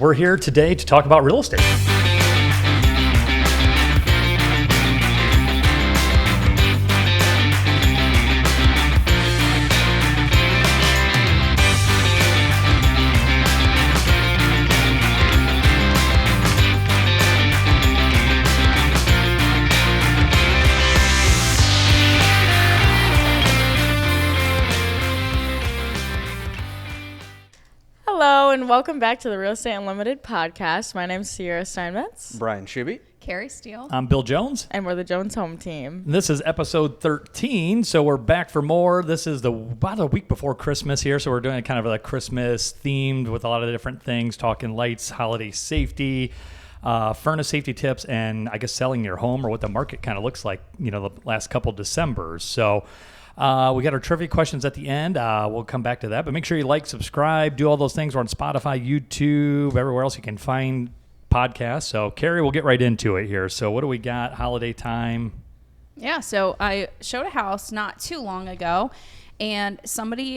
We're here today to talk about real estate. Hello and welcome back to the Real Estate Unlimited podcast. My name is Sierra Steinmetz. Brian Shibby. Kari Steele. I'm Bill Jones. And we're the Jones Home Team. This is episode 13, so we're back for more. This is about a week before Christmas here, so we're doing kind of like Christmas themed with a lot of different things, talking lights, holiday safety, furnace safety tips, and I guess selling your home or what the market kind of looks like, the last couple Decembers. So we got our trivia questions at the end. We'll come back to that, but make sure you like, subscribe, do all those things. We're on Spotify, YouTube, everywhere else you can find podcasts. So Kari, we'll get right into it here. So what do we got? Holiday time. Yeah, so I showed a house not too long ago, and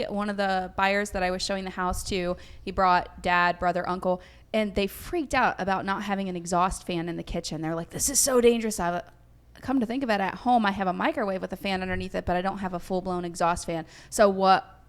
one of the buyers that I was showing the house to, he brought dad, brother, uncle, and they freaked out about not having an exhaust fan in the kitchen. They're like, this is so dangerous. Come to think of it, at home I have a microwave with a fan underneath it, but I don't have a full-blown exhaust fan. So what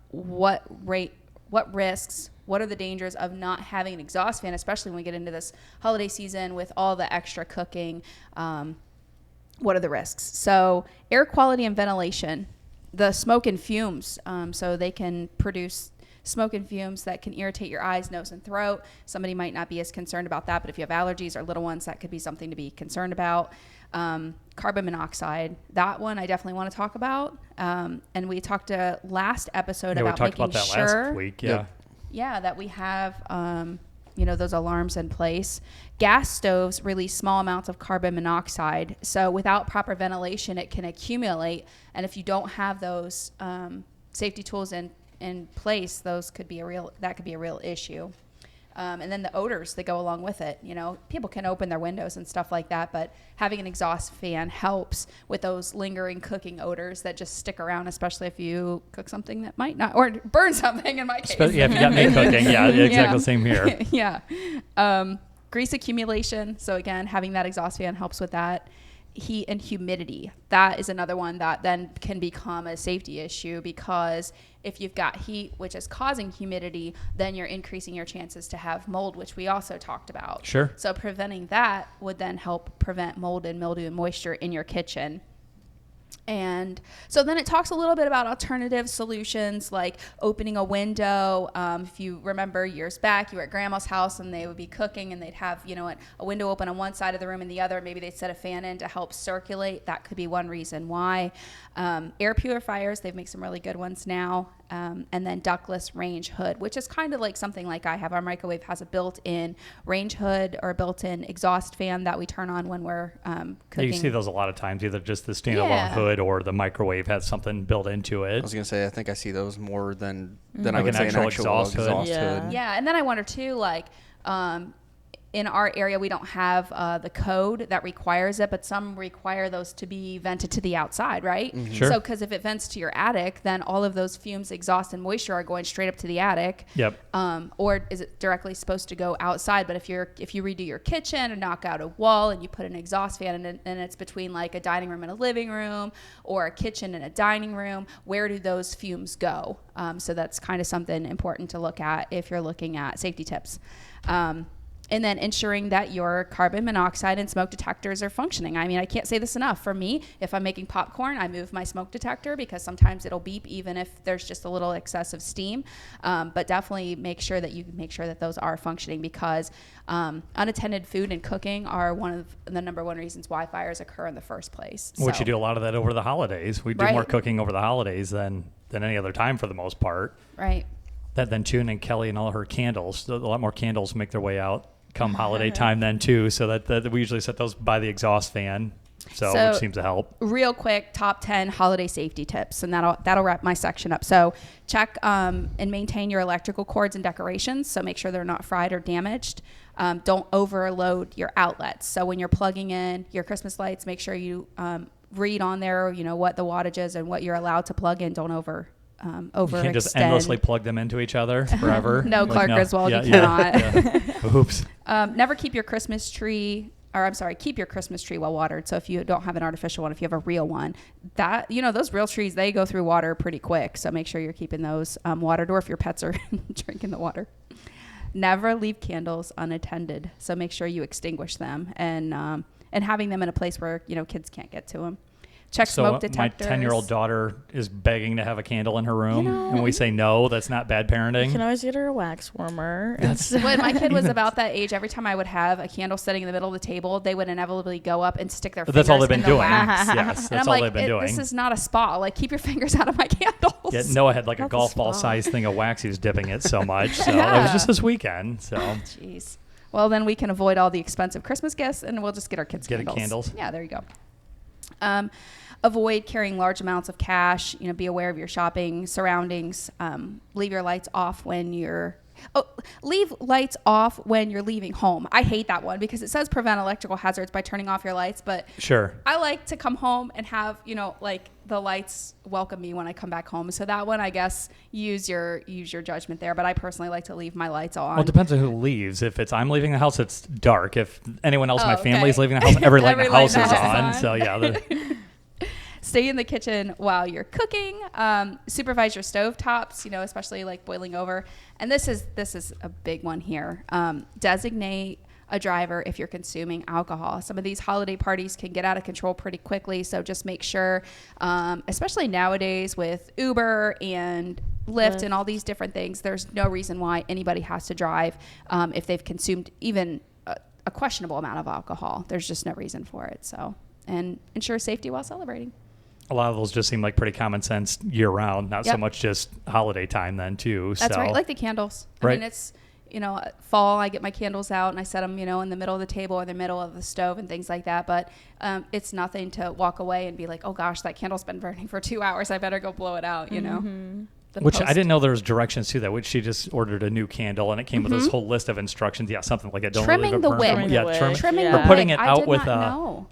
risks, what are the dangers of not having an exhaust fan, especially when we get into this holiday season with all the extra cooking? What are the risks? So air quality and ventilation, the smoke and fumes, so they can produce smoke and fumes that can irritate your eyes, nose, and throat. Somebody might not be as concerned about that, but if you have allergies or little ones, that could be something to be concerned about. Carbon monoxide, that one I definitely want to talk about. And we talked last episode about making sure last week. that we have those alarms in place. Gas stoves release small amounts of carbon monoxide, so without proper ventilation it can accumulate, and if you don't have those safety tools in place, that could be a real issue. And then the odors that go along with it. People can open their windows and stuff like that, but having an exhaust fan helps with those lingering cooking odors that just stick around, especially if you cook something that might not, or burn something in my case. Yeah, if you got me cooking, exactly same here. Yeah. Grease accumulation. So again, having that exhaust fan helps with that. Heat and humidity. That is another one that then can become a safety issue, because if you've got heat, which is causing humidity, then you're increasing your chances to have mold, which we also talked about. Sure. So preventing that would then help prevent mold and mildew and moisture in your kitchen. And so then it talks a little bit about alternative solutions, like opening a window. If you remember years back, you were at grandma's house and they would be cooking and they'd have, a window open on one side of the room and the other. Maybe they'd set a fan in to help circulate. That could be one reason why. Air purifiers, they've made some really good ones now. And then ductless range hood, which is kind of like something like I have. Our microwave has a built-in range hood or a built-in exhaust fan that we turn on when we're cooking. Yeah, you see those a lot of times, either just the standalone hood or the microwave has something built into it. I was going to say, I think I see those more than like I would say an actual exhaust hood. Yeah, and then I wonder too, in our area, we don't have the code that requires it, but some require those to be vented to the outside, right? Mm-hmm. Sure. So, because if it vents to your attic, then all of those fumes, exhaust, and moisture are going straight up to the attic. Yep. Or is it directly supposed to go outside? But if you redo your kitchen and knock out a wall and you put an exhaust fan and it's between like a dining room and a living room, or a kitchen and a dining room, where do those fumes go? So that's kind of something important to look at if you're looking at safety tips. And then ensuring that your carbon monoxide and smoke detectors are functioning. I mean, I can't say this enough. For me, if I'm making popcorn, I move my smoke detector because sometimes it'll beep even if there's just a little excessive steam. But definitely make sure that those are functioning, because unattended food and cooking are one of the number one reasons why fires occur in the first place. Which you do a lot of that over the holidays. We do more cooking over the holidays than any other time for the most part. Right. That then tune in Kelly and all her candles. A lot more candles make their way out come holiday time then too, so that we usually set those by the exhaust fan, so which seems to help. Real quick, top 10 holiday safety tips, and that'll wrap my section up. So check and maintain your electrical cords and decorations, so make sure they're not fried or damaged. Don't overload your outlets. So when you're plugging in your Christmas lights, make sure you read on there what the wattage is and what you're allowed to plug in. Don't overextend. You can't just endlessly plug them into each other forever. No, Like, Clark no. Griswold, Yeah, you yeah, cannot. yeah. Oops. Never keep your Christmas tree, or I'm sorry, keep your Christmas tree well watered. So if you don't have an artificial one, if you have a real one, that, those real trees, they go through water pretty quick. So make sure you're keeping those watered, or if your pets are drinking the water. Never leave candles unattended. So make sure you extinguish them and having them in a place where, kids can't get to them. Check smoke detectors. My 10-year-old daughter is begging to have a candle in her room, and we say no. That's not bad parenting. You can always get her a wax warmer. When my kid was about that age, every time I would have a candle sitting in the middle of the table, they would inevitably go up and stick their fingers That's all they've been in the doing. wax. Yes, And that's I'm all they've been doing. This is not a spa. Like, keep your fingers out of my candles. Yeah, Noah had like a That's golf a ball spa. size thing of wax. He was dipping it so much. So Yeah. it was just this weekend. So Jeez. Well, then we can avoid all the expensive Christmas gifts, and we'll just get our kids Get candles. candles. Yeah, there you go. Avoid carrying large amounts of cash. Be aware of your shopping surroundings. Leave your lights off when leave lights off when you're leaving home. I hate that one because it says prevent electrical hazards by turning off your lights, but sure. I like to come home and have, like the lights welcome me when I come back home. So that one, I guess, use your judgment there. But I personally like to leave my lights on. Well, it depends on who leaves. If I'm leaving the house, it's dark. If anyone else in my family is okay. leaving the house, every light in the house light is in the house on. is on. So yeah. Stay in the kitchen while you're cooking. Supervise your stove tops, especially like boiling over. And this is a big one here. Designate a driver if you're consuming alcohol. Some of these holiday parties can get out of control pretty quickly. So just make sure, especially nowadays with Uber and Lyft and all these different things, there's no reason why anybody has to drive if they've consumed even a questionable amount of alcohol. There's just no reason for it. So, and ensure safety while celebrating. A lot of those just seem like pretty common sense year round, not so much just holiday time then too. That's so. right. Like the candles. Right. I mean, it's, fall, I get my candles out and I set them, in the middle of the table or the middle of the stove and things like that. But it's nothing to walk away and be like, oh gosh, that candle's been burning for 2 hours. I better go blow it out, Which I didn't know there was directions to that. Which she just ordered a new candle and it came with this whole list of instructions. Yeah, something like that. Don't Trimming leave it the burn. wick. Yeah, Trimming Yeah. the Or putting wick. it I out did with not know.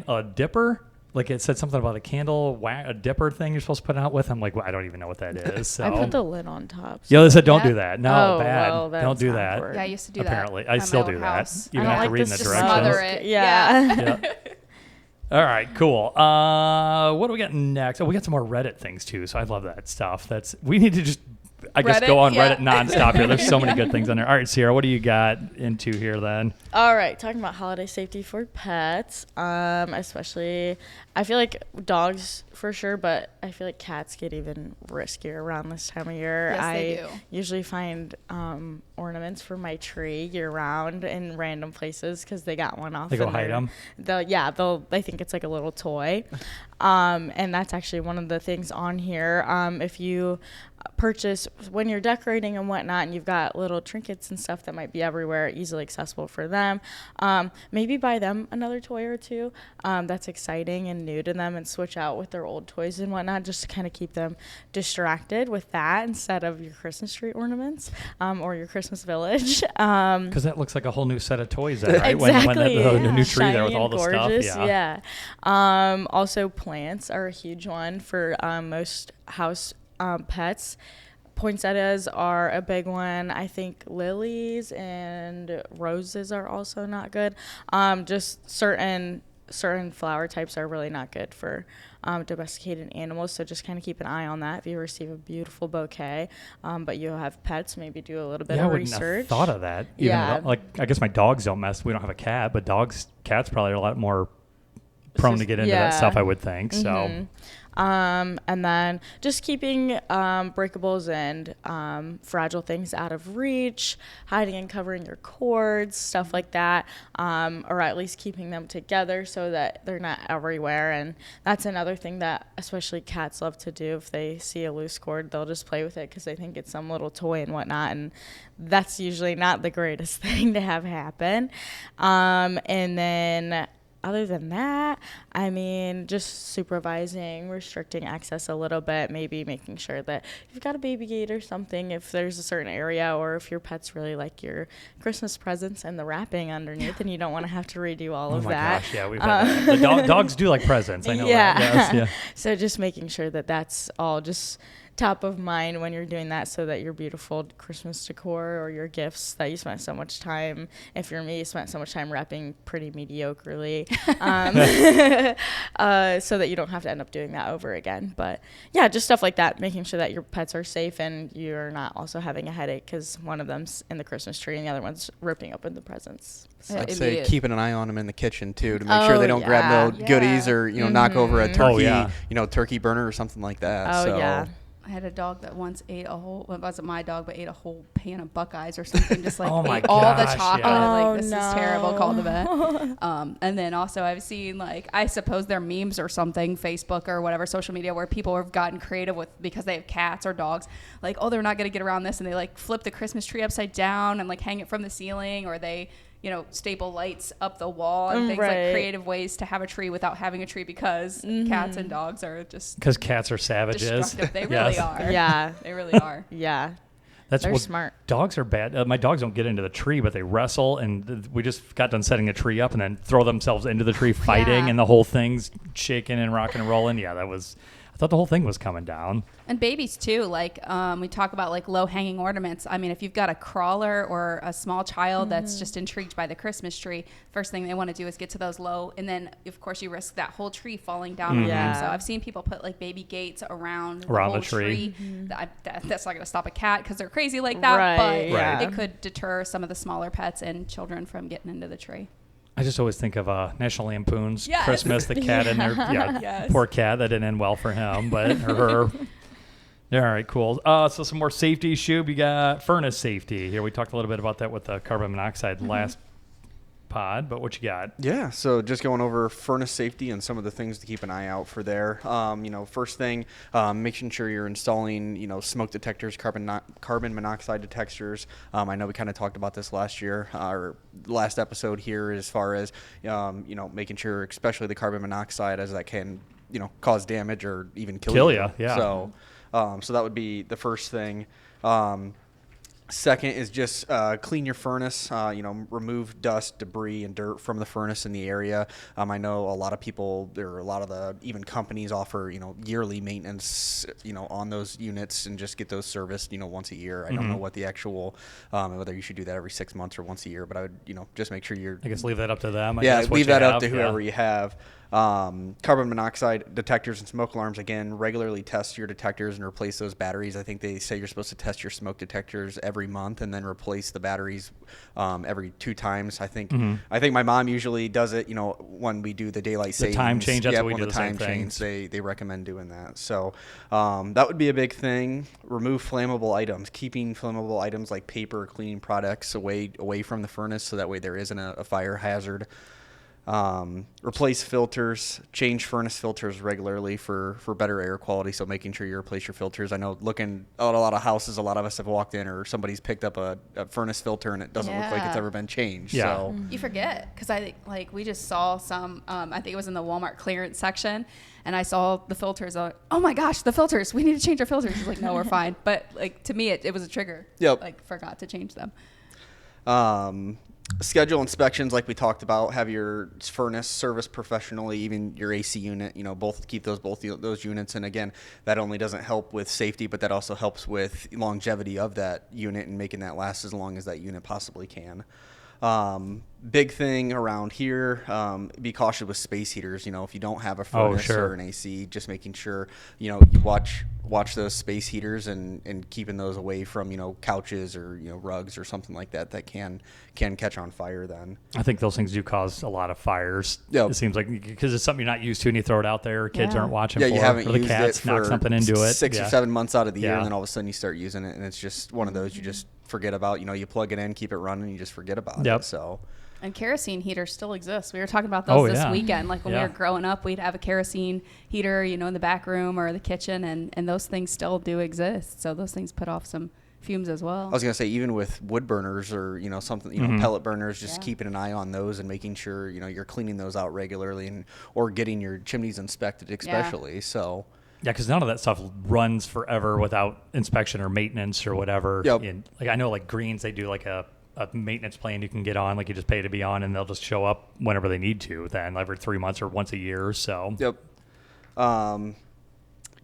a dipper. Like it said something about a candle, a dipper thing you're supposed to put it out with. I'm like, well, I don't even know what that is. So. I put the lid on top. Yeah, they said don't Yeah. do that. No, Oh, bad. well, that's don't do not that. worth Yeah, I used to do Apparently, that. I at my still old do house. that. Even I don't after like reading this the to directions. smother it. Yeah. Yeah. All right, cool. What do we got next? Oh, we got some more Reddit things too. So I love that stuff. We need to just, I guess, Reddit? go on Yeah. Reddit nonstop here. There's so many good things on there. All right, Sierra, what do you got into here then? All right, talking about holiday safety for pets, especially, I feel like dogs for sure, but I feel like cats get even riskier around this time of year. Yes, they do. Usually find ornaments for my tree year round in random places because they got one off. They go and hide them? They think it's like a little toy. And that's actually one of the things on here. If you purchase when you're decorating and whatnot and you've got little trinkets and stuff that might be everywhere, easily accessible for them, maybe buy them another toy or two that's exciting and new to them and switch out with their old toys and whatnot, just to kind of keep them distracted with that instead of your Christmas tree ornaments or your Christmas village. Because that looks like a whole new set of toys there, right? Exactly. When the new tree there Shiny with all and the gorgeous, stuff. Yeah. Also, plants are a huge one for most house pets. Poinsettias are a big one. I think lilies and roses are also not good. Just certain flower types are really not good for domesticated animals, so just kind of keep an eye on that if you receive a beautiful bouquet. But you have pets, maybe do a little bit I of wouldn't research. have thought of that. Yeah. I guess my dogs don't mess. We don't have a cat, but cats probably are a lot more prone to get into that stuff, I would think. So. And then just keeping breakables and fragile things out of reach, hiding and covering your cords, stuff like that, or at least keeping them together so that they're not everywhere. And that's another thing that especially cats love to do. If they see a loose cord, they'll just play with it because they think it's some little toy and whatnot, and that's usually not the greatest thing to have happen. And then other than that, I mean, just supervising, restricting access a little bit, maybe making sure that if you've got a baby gate or something, if there's a certain area, or if your pets really like your Christmas presents and the wrapping underneath, and you don't want to have to redo all of that. Gosh, yeah, we've had that. Dogs do like presents. I know Yeah. that. Yes, yeah. So just making sure that that's all just top of mind when you're doing that, so that your beautiful Christmas decor or your gifts that you spent so much time, if you're me, you spent so much time wrapping pretty mediocrely, so that you don't have to end up doing that over again. But yeah, just stuff like that, making sure that your pets are safe and you're not also having a headache because one of them's in the Christmas tree and the other one's ripping open the presents. So I'd say keeping an eye on them in the kitchen too, to make sure they don't grab no Yeah. goodies or knock over a turkey, yeah. Turkey burner or something like that. Oh, so. yeah. I had a dog that once ate a whole, well, it wasn't my dog, but ate a whole pan of Buckeyes or something, just like Oh my ate all the gosh, chocolate. yeah. Oh, Like, this is terrible, called the vet. And then also I've seen, like, I suppose they're memes or something, Facebook or whatever, social media, where people have gotten creative with, because they have cats or dogs, like, oh, they're not going to get around this. And they like flip the Christmas tree upside down and like hang it from the ceiling, or they, staple lights up the wall and things, like creative ways to have a tree without having a tree, because cats and dogs are just Because cats are savages. destructive. They really are. Yeah. They really are. Yeah. That's They're what smart. Dogs are bad. My dogs don't get into the tree, but they wrestle, and we just got done setting a tree up, and then throw themselves into the tree fighting, Yeah. and the whole thing's shaking and rocking and rolling. Yeah, I thought the whole thing was coming down. And babies too, like we talk about like low hanging ornaments. I mean, if you've got a crawler or a small child that's just intrigued by the Christmas tree, first thing they want to do is get to those low, and then of course you risk that whole tree falling down on Yeah. them. So I've seen people put like baby gates around the Around whole the tree. That's not going to stop a cat because they're crazy like that, Right, but yeah. it could deter some of the smaller pets and children from getting into the tree. I just always think of National Lampoon's Yes. Christmas, the cat in there. Yeah, Yes. poor cat. That didn't end well for him, but or her. All right, cool. So some more safety, Shub. You got furnace safety. Here we talked a little bit about that with the carbon monoxide last pod, but what you got? Yeah, so just going over furnace safety and some of the things to keep an eye out for there. First thing, making sure you're installing, smoke detectors, carbon monoxide detectors. I know we kind of talked about this last year, or last episode here, as far as, making sure, especially the carbon monoxide, as that can, cause damage or even kill you. Yeah. So that would be the first thing. Second is just clean your furnace, remove dust, debris, and dirt from the furnace in the area. I know a lot of people, even companies offer, yearly maintenance, on those units, and just get those serviced, once a year. I don't know what the actual, whether you should do that every 6 months or once a year, but I would, just make sure you're. I guess leave that up to them. I Yeah, guess, what leave you that up have. to whoever you have. Carbon monoxide detectors and smoke alarms, again, regularly test your detectors and replace those batteries. I think they say you're supposed to test your smoke detectors every month and then replace the batteries every 2 times. I think my mom usually does it, when we do the daylight savings. time change, that's what we when do, the the same time thing. change, they recommend doing that. So that would be a big thing. Remove flammable items, keeping flammable items like paper, cleaning products away from the furnace, so that way there isn't a fire hazard. Replace filters, change furnace filters regularly for better air quality. So making sure you replace your filters. I know looking at a lot of houses, a lot of us have walked in, or somebody's picked up a furnace filter and it doesn't look like it's Yeah. ever been changed. Yeah. So You forget, because we just saw some, I think it was in the Walmart clearance section, and I saw the filters. Oh my gosh, the filters! We need to change our filters. She's like, no, we're fine. But like, to me, it was a trigger. Yep. Like, forgot to change them. Schedule inspections like we talked about. Have your furnace serviced professionally, even your AC unit. Both keep those units. And again, that only doesn't help with safety, but that also helps with longevity of that unit and making that last as long as that unit possibly can. Big thing around here, be cautious with space heaters. If you don't have a furnace or an AC, just making sure, you watch those space heaters and keeping those away from, couches or, rugs or something like that can catch on fire then. I think those things do cause a lot of fires. Yep. It seems like, because it's something you're not used to and you throw it out there, kids Yeah. aren't watching Yeah, for you haven't or the used cats it knock for something into it. 6 Yeah. or 7 months out of the year, Yeah. and then all of a sudden you start using it, and it's just one of those you just forget about. You plug it in, keep it running, and you just forget about Yep. it. So. And kerosene heaters still exist. We were talking about those this yeah. weekend. Like when Yeah. we were growing up, we'd have a kerosene heater, in the back room or the kitchen, and those things still do exist. So those things put off some fumes as well. I was gonna say, even with wood burners or something, pellet burners, just keeping an eye on those and making sure you're cleaning those out regularly, or getting your chimneys inspected, especially. So. Yeah, because none of that stuff runs forever without inspection or maintenance or whatever. Yep. And I know Greens, they do like a maintenance plan you can get on, like you just pay to be on, and they'll just show up whenever they need to, then every 3 months or once a year or so. Yep.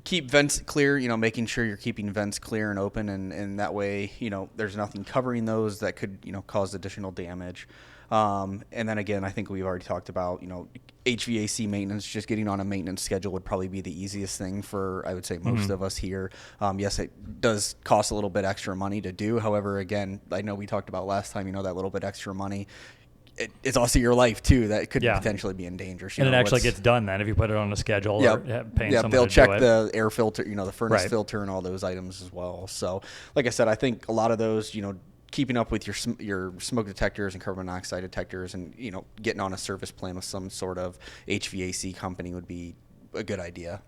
keep vents clear, making sure you're keeping vents clear and open, and that way, there's nothing covering those that could, cause additional damage. And then again, I think we've already talked about, HVAC maintenance. Just getting on a maintenance schedule would probably be the easiest thing for, I would say, most of us here. Yes, it does cost a little bit extra money to do. However, again, I know we talked about last time, that little bit extra money, it's also your life too that could potentially be in danger. So, and it actually gets done then if you put it on a schedule or paying someone they'll to check do it. the air filter, the furnace filter and all those items as well. So like I said, I think a lot of those, keeping up with your smoke detectors and carbon monoxide detectors and, getting on a service plan with some sort of HVAC company would be a good idea.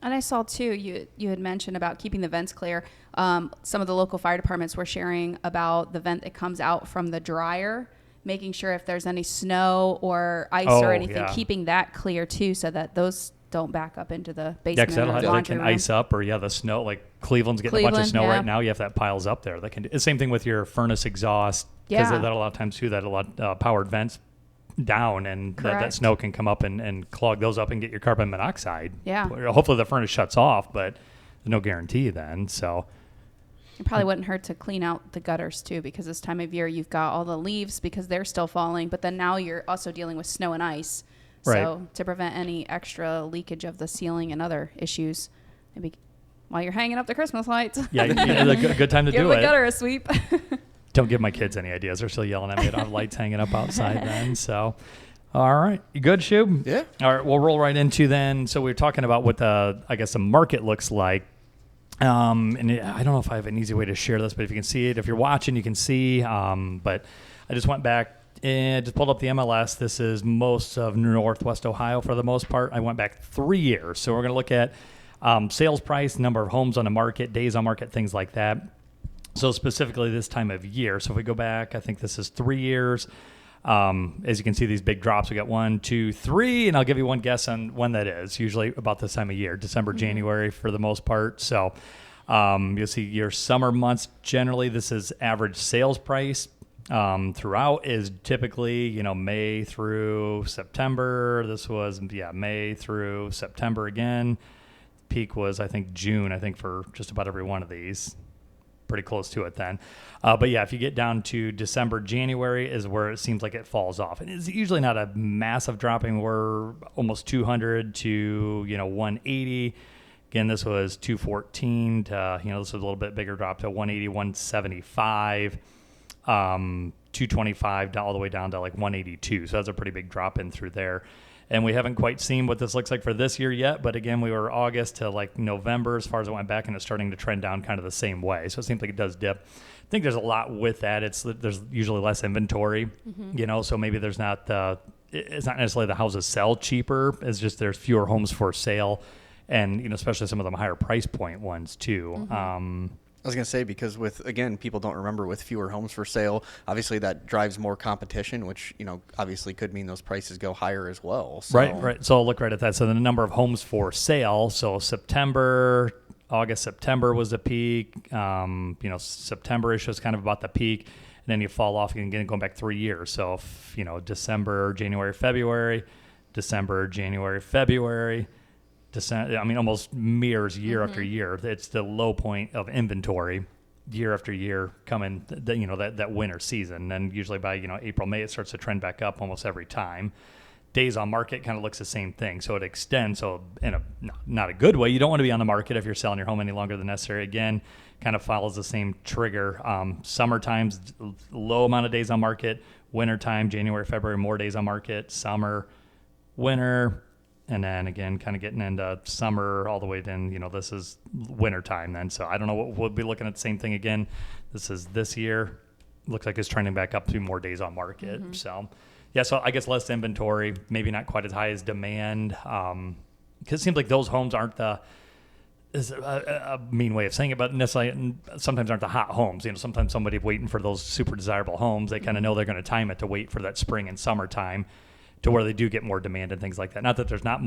And I saw too, you had mentioned about keeping the vents clear. Some of the local fire departments were sharing about the vent that comes out from the dryer, making sure if there's any snow or ice or anything, keeping that clear too, so that those don't back up into the basement or the laundry room. Ice up, or the snow, like Cleveland's getting a bunch of snow right now. You have that piles up there. That can do the same thing with your furnace exhaust, because that a lot of times too, that a lot powered vents down, and that snow can come up and clog those up and get your carbon monoxide. Yeah. Hopefully the furnace shuts off, but there's no guarantee then. So it probably wouldn't hurt to clean out the gutters too, because this time of year you've got all the leaves because they're still falling, but then now you're also dealing with snow and ice. So to prevent any extra leakage of the ceiling and other issues, maybe while you're hanging up the Christmas lights. A good time to do it. Give the gutter a sweep. Don't give my kids any ideas. They're still yelling at me about lights hanging up outside then. So, all right. You good, Shub? Yeah. All right. We'll roll right into then. So we were talking about what the market looks like. And I don't know if I have an easy way to share this, but if you can see it, if you're watching, you can see. But I just went back and just pulled up the MLS. This is most of Northwest Ohio for the most part. I went back 3 years. So we're going to look at sales price, number of homes on the market, days on market, things like that. So specifically this time of year. So if we go back, I think this is 3 years. As you can see, these big drops. We got 1, 2, 3, and I'll give you one guess on when that is. Usually about this time of year, December, January for the most part. So you'll see your summer months. Generally, this is average sales price. Throughout is typically, May through September. This was, May through September again. Peak was, I think, June, for just about every one of these. Pretty close to it then. But if you get down to December, January is where it seems like it falls off. And it's usually not a massive dropping. We're almost 200 to, 180. Again, this was 214 to, this was a little bit bigger drop to 180, 175. 225 all the way down to like 182. So that's a pretty big drop in through there. And we haven't quite seen what this looks like for this year yet. But again, we were August to like November as far as it went back, and it's starting to trend down kind of the same way. So it seems like it does dip. I think there's a lot with that. There's usually less inventory, so maybe it's not necessarily the houses sell cheaper. It's just there's fewer homes for sale, and especially some of them higher price point ones too. I was going to say, because people don't remember, with fewer homes for sale, obviously that drives more competition, which, obviously could mean those prices go higher as well. So. Right. So I'll look right at that. So the number of homes for sale. So August, September was the peak. September-ish was kind of about the peak. And then you fall off again, going back 3 years. So, December, January, February, December, January, February. Almost mirrors year after year. It's the low point of inventory year after year coming, that winter season. And usually by, April, May, it starts to trend back up almost every time. Days on market kind of looks the same thing. So it extends. So in not a good way, you don't want to be on the market if you're selling your home any longer than necessary. Again, kind of follows the same trigger. Summer times, low amount of days on market. Winter time, January, February, more days on market. Summer, winter. And then again, kind of getting into summer all the way then, this is winter time then. So I don't know what we'll be looking at the same thing again. This year. Looks like it's trending back up to more days on market. So I guess less inventory, maybe not quite as high as demand. Because it seems like those homes aren't is a mean way of saying it, but necessarily sometimes aren't the hot homes. Sometimes somebody waiting for those super desirable homes, they kind of know they're going to time it to wait for that spring and summertime, to where they do get more demand and things like that. Not that there's not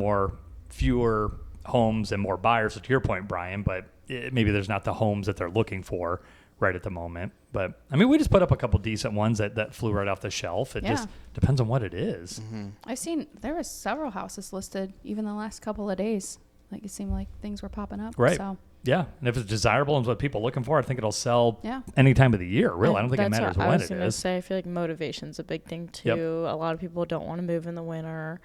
fewer homes and more buyers, to your point, Brian, but maybe there's not the homes that they're looking for right at the moment. But we just put up a couple decent ones that flew right off the shelf. It just depends on what it is. I've seen there was several houses listed even the last couple of days. Like it seemed like things were popping up. Right. So Yeah. And if it's desirable and what people are looking for, I think it'll sell Yeah. any time of the year, really. I don't think it That's matters what I when was it gonna is. say. I feel like motivation's a big thing too. A lot of people don't want to move in the winter,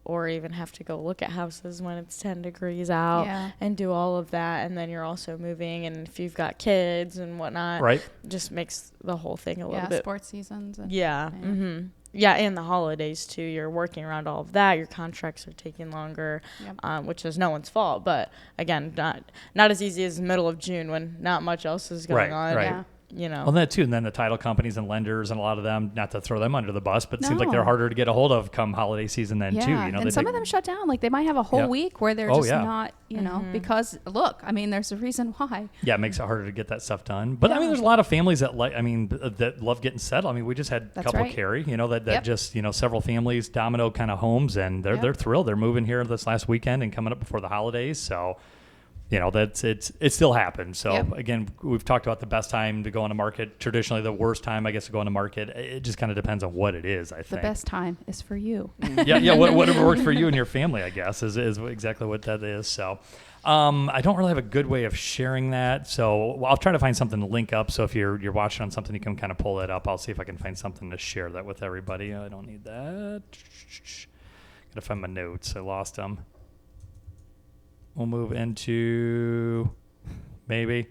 or even have to go look at houses when it's 10 degrees out Yeah. and do all of that. And then you're also moving, and if you've got kids and whatnot, Right. just makes the whole thing a little Yeah. bit. Sports seasons. And, Yeah. Yeah. Mm-hmm. Yeah, and the holidays too. You're working around all of that. Your contracts are taking longer, Yep. which is no one's fault. But again, not as easy as the middle of June when not much else is going on. Right. Yeah. You know. Well, that too. And then the title companies and lenders and a lot of them, not to throw them under the bus, but it seems like No. they're harder to get a hold of come holiday season then Yeah. too. You know, and some of them shut down. Like they might have a whole Yep. week where they're Oh, just yeah. not, you know, because look, I mean, there's a reason why. Yeah, it makes it harder to get that stuff done. But I mean, Yeah. there's a lot of families that that love getting settled. I mean, we just had a That's couple right. Kari, you know, that Yep. just, you know, several families, domino kind of homes, and they're thrilled. They're moving here this last weekend and coming up before the holidays. So, you know, it still happens. So Yep. again, we've talked about the best time to go on the market. Traditionally, the worst time, I guess, to go on the market. It just kind of depends on what it is, I The think. best time is for you. Yeah, whatever works for you and your family, I guess, is exactly what that is. So, I don't really have a good way of sharing that. So I'll try to find something to link up. So if you're watching on something, you can kind of pull that up. I'll see if I can find something to share that with everybody. I don't need that. Gotta find my notes. I lost them. We'll move into maybe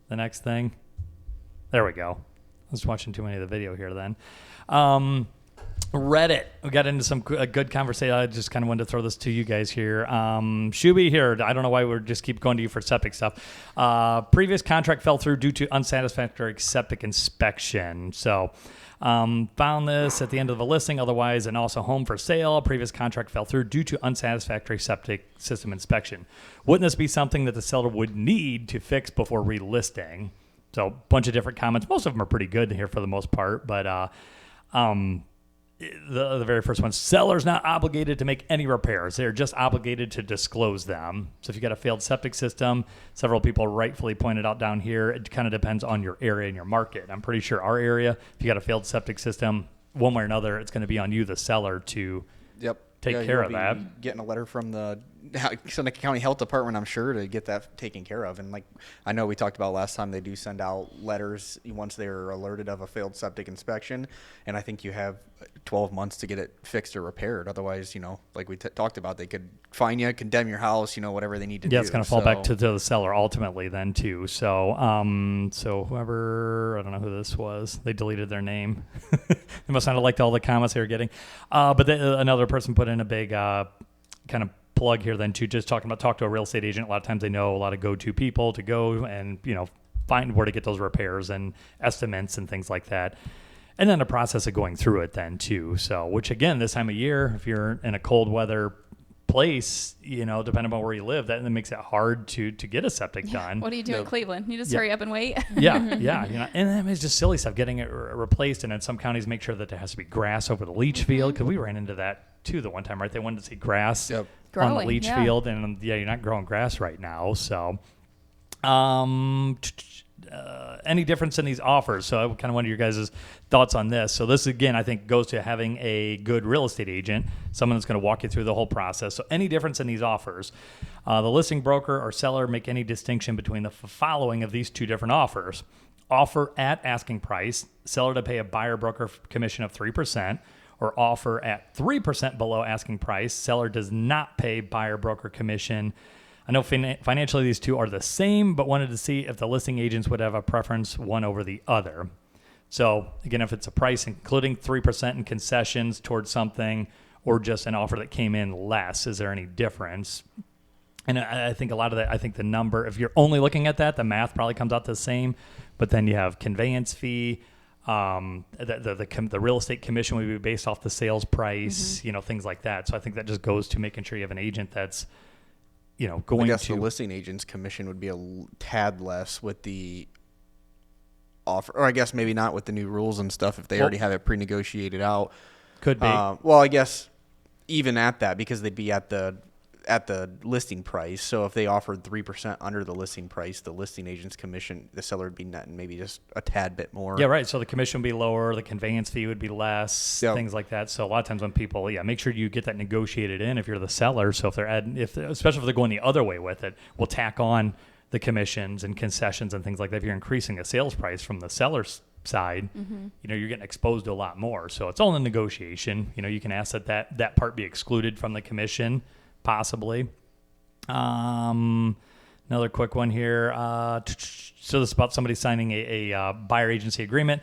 the next thing. There we go. I was watching too many of the video here then. Reddit. We got into some good conversation. I just kind of wanted to throw this to you guys here. Shuby here. I don't know why we're just keep going to you for septic stuff. Previous contract fell through due to unsatisfactory septic inspection. So found this at the end of the listing. Otherwise, and also home for sale. Previous contract fell through due to unsatisfactory septic system inspection. Wouldn't this be something that the seller would need to fix before relisting? So a bunch of different comments. Most of them are pretty good here for the most part, but the very first one, seller's not obligated to make any repairs. They're just obligated to disclose them. So if you got a failed septic system, several people rightfully pointed out down here, it kind of depends on your area and your market. I'm pretty sure our area, if you got a failed septic system, one way or another, it's going to be on you, the seller, to take care of that. Getting a letter from the Seneca County Health Department, I'm sure, to get that taken care of. And like I know we talked about last time, they do send out letters once they're alerted of a failed septic inspection, and I think you have 12 months to get it fixed or repaired. Otherwise, you know, like we talked about, they could fine you, condemn your house, you know, whatever they need to do. Yeah, it's going to fall back to the seller ultimately then too. So, so whoever, I don't know who this was, they deleted their name. They must not have liked all the comments they were getting. But another person put in a big kind of plug here then too, just talk to a real estate agent. A lot of times they know a lot of go-to people to go and, you know, find where to get those repairs and estimates and things like that. And then the process of going through it then too. So, which again, this time of year, if you're in a cold weather place, you know, depending on where you live, that makes it hard to get a septic done. What do you do in Cleveland? You just hurry up and wait. Yeah. You know, and then it's just silly stuff, getting it replaced. And then some counties make sure that there has to be grass over the leach field, because we ran into that too the one time, right? They wanted to see grass on the Growing, leach yeah. field, and you're not growing grass right now. So, any difference in these offers? So I kind of wanted your guys' thoughts on this. So this, again, I think goes to having a good real estate agent, someone that's going to walk you through the whole process. So any difference in these offers? The listing broker or seller make any distinction between the following of these two different offers: offer at asking price, seller to pay a buyer broker commission of 3%, or offer at 3% below asking price, seller does not pay buyer broker commission. I know financially these two are the same, but wanted to see if the listing agents would have a preference one over the other. So again, if it's a price including 3% in concessions towards something, or just an offer that came in less, is there any difference? And I think a lot of that, I think the number, if you're only looking at that, the math probably comes out the same, but then you have conveyance fee, the real estate commission would be based off the sales price, you know, things like that. So I think that just goes to making sure you have an agent that's, you know, going to. I guess the listing agent's commission would be a tad less with the offer, or I guess maybe not with the new rules and stuff if they already have it pre-negotiated out. Could be. Well, I guess even at that, because they'd be at the at the listing price. So if they offered 3% under the listing price, the listing agent's commission, the seller would be netting maybe just a tad bit more. Yeah, right. So the commission would be lower, the conveyance fee would be less, Yep. things like that. So a lot of times when people, make sure you get that negotiated in if you're the seller. So if they're especially if they're going the other way with it, we'll tack on the commissions and concessions and things like that. If you're increasing the sales price from the seller's side, you're getting exposed to a lot more. So it's all in the negotiation. You can ask that part be excluded from the commission, possibly. Another quick one here. So this is about somebody signing a buyer agency agreement.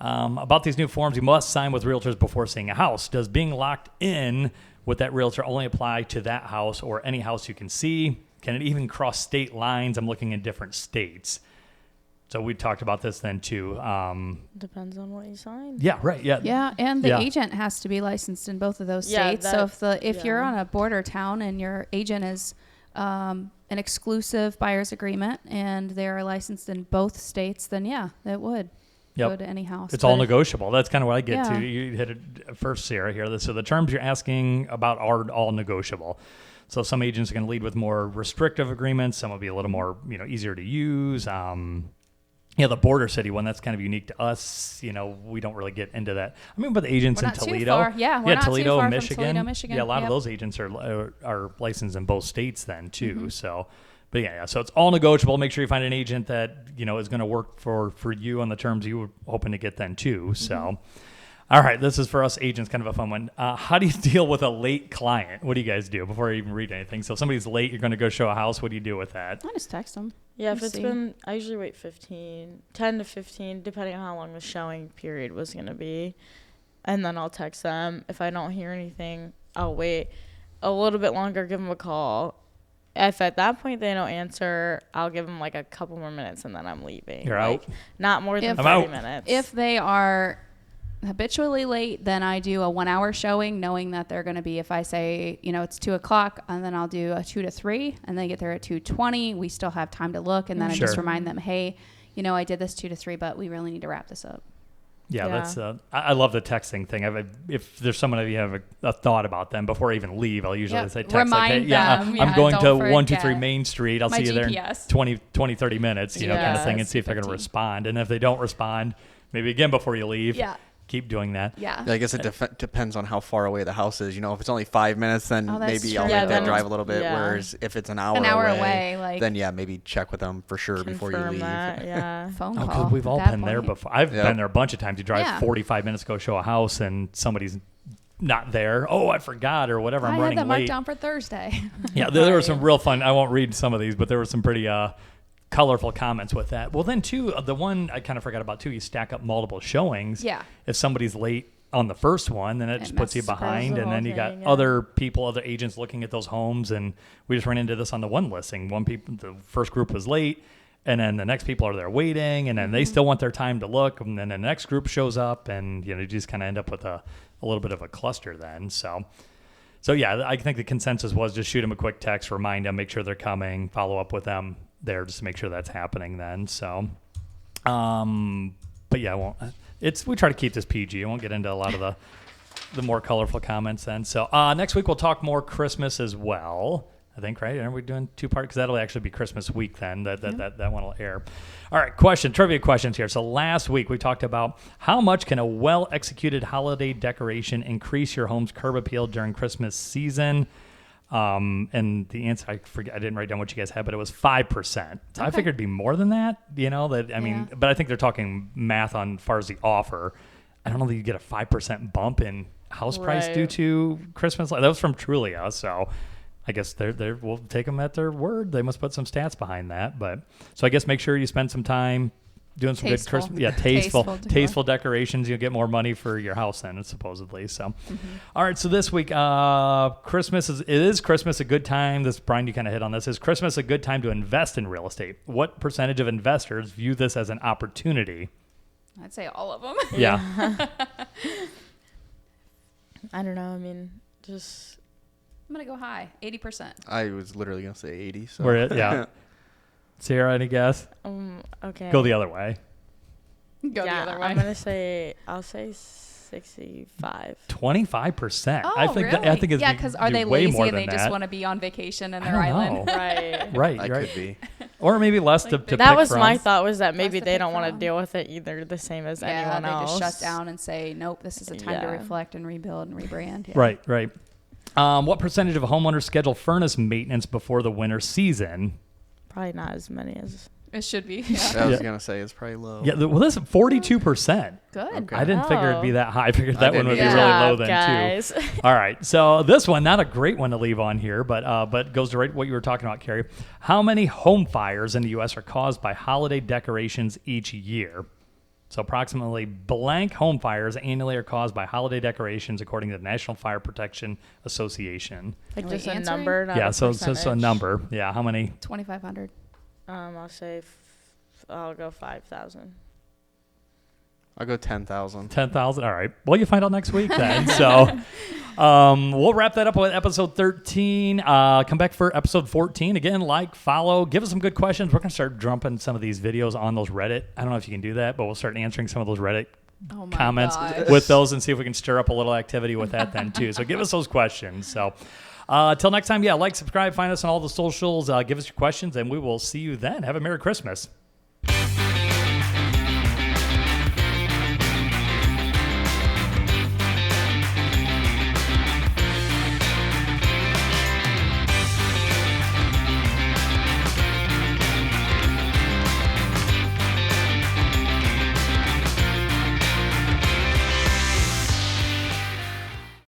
About these new forms, you must sign with realtors before seeing a house. Does being locked in with that realtor only apply to that house or any house you can see? Can it even cross state lines? I'm looking in different states. So we talked about this then too. Depends on what you sign. Yeah, right. Yeah. Yeah, and the agent has to be licensed in both of those states. So if you're on a border town and your agent is an exclusive buyer's agreement and they're licensed in both states, then it would go to any house. It's all negotiable. That's kind of what I get to. Yeah. You hit it first, Sarah, here. So the terms you're asking about are all negotiable. So some agents are going to lead with more restrictive agreements. Some will be a little more, easier to use. The border city one, that's kind of unique to us. We don't really get into that. I mean, but the agents We're in not too Toledo. far. Yeah, we're not too Toledo, far from Michigan. Toledo, Michigan. Yeah, a lot of Yep. those agents are licensed in both states then too. So, but so it's all negotiable. Make sure you find an agent that, is going to work for you on the terms you were hoping to get then too. So, all right, this is for us agents, kind of a fun one. How do you deal with a late client? What do you guys do before I even read anything? So if somebody's late, you're going to go show a house. What do you do with that? I just text them. Yeah, if it's been, I usually wait 10 to 15, depending on how long the showing period was going to be. And then I'll text them. If I don't hear anything, I'll wait a little bit longer, give them a call. If at that point they don't answer, I'll give them like a couple more minutes and then I'm leaving. You're out? Not more than I'm 30 out. minutes. If they are habitually late, then I do a 1 hour showing, knowing that they're going to be, if I say, it's 2:00, and then I'll do a 2 to 3, and they get there at 2:20. We still have time to look, and then I just remind them, hey, I did this 2 to 3, but we really need to wrap this up. Yeah, that's. I love the texting thing. If there's someone that you have a thought about them before I even leave, I'll usually say text Remind them. I'm going to don't 123 forget. Main Street. I'll My see you there in GPS. 30 minutes, kind of thing, and see if they're going to 15. respond. And if they don't respond, maybe again before you leave. Yeah. Keep doing that. Yeah. I guess it depends on how far away the house is. If it's only 5 minutes, then Oh, that's maybe I'll true. make Yeah, that then drive a little bit. yeah. Whereas if it's an hour away, then maybe check with them for sure before you confirm leave. that, yeah. Phone Oh, call. because we've all at that been there point. before. I've been there a bunch of times. You drive 45 minutes to go show a house, and somebody's not there. Oh, I forgot or whatever. I'm I running had that marked late. down for Thursday. Yeah, there were some real fun. I won't read some of these, but there were some pretty colorful comments with that. Well, then too, the one I kind of forgot about too. You stack up multiple showings. Yeah. If somebody's late on the first one, then it just puts you messes behind, the and then whole you got thing, yeah. other agents looking at those homes, and we just ran into this on the one listing. The first group was late, and then the next people are there waiting, and then they still want their time to look, and then the next group shows up, and you just kind of end up with a little bit of a cluster then. So yeah, I think the consensus was just shoot them a quick text, remind them, make sure they're coming, follow up with them there just to make sure that's happening then. So, but yeah, I won't. We try to keep this PG. I won't get into a lot of the more colorful comments then. So next week we'll talk more Christmas as well. I think, right? Are we doing 2 parts? Because that'll actually be Christmas week then. That one will air. All right, trivia questions here. So last week we talked about how much can a well-executed holiday decoration increase your home's curb appeal during Christmas season? And the answer, I didn't write down what you guys had, but it was 5%. So I figured it'd be more than that, but I think they're talking math on far as the offer. I don't know that you get a 5% bump in house price due to Christmas. That was from Trulia. So I guess we'll take them at their word. They must put some stats behind that. But so I guess make sure you spend some time doing some Tasteful. good Christmas, tasteful decorations. You'll get more money for your house then, supposedly. So, all right. So this week, Christmas is Christmas a good time? Brian, you kind of hit on this. Is Christmas a good time to invest in real estate? What percentage of investors view this as an opportunity? I'd say all of them. Yeah. I don't know. I mean, just. I'm going to go high, 80%. I was literally going to say 80. So. Yeah. Sarah, any guess? Okay. Go the other way. Go the other way. I'm gonna say. I'll say 65. 25%. Oh, I think really? I think it's because are they way lazy more and than they just that. want to be on vacation in I their don't island? know. Right. Right, I right. could be. Or maybe less to That pick was from. my thought, was that maybe to they pick don't want to from. deal with it either the same as Yeah, anyone they else. just shut down and say, nope, this is a time to Yeah. reflect and rebuild and rebrand. Yeah. Right, right. What percentage of homeowners schedule furnace maintenance before the winter season? Probably not as many as. It should be. I Yeah. was gonna say it's probably low. Yeah, well, this is 42%. Good. Okay. I didn't figure it'd be that high. I figured that one didn't would be either. really Good low job, then guys. too. All right, so this one, not a great one to leave on here, but goes to right what you were talking about, Kari. How many home fires in the U.S. are caused by holiday decorations each year? So approximately blank home fires annually are caused by holiday decorations, according to the National Fire Protection Association. Like Are we just a answering? number, not Yeah, a so it's just a percentage. number. Yeah, how many? 2,500. I'll say, I'll go 5,000. I'll go 10,000. 10,000. All right. Well, you find out next week then. So we'll wrap that up with episode 13. Come back for episode 14. Again, like, follow, give us some good questions. We're going to start dumping some of these videos on those Reddit. I don't know if you can do that, but we'll start answering some of those Reddit Oh my comments gosh. with those and see if we can stir up a little activity with that then too. So give us those questions. So till next time, yeah, like, subscribe, find us on all the socials, give us your questions, and we will see you then. Have a Merry Christmas.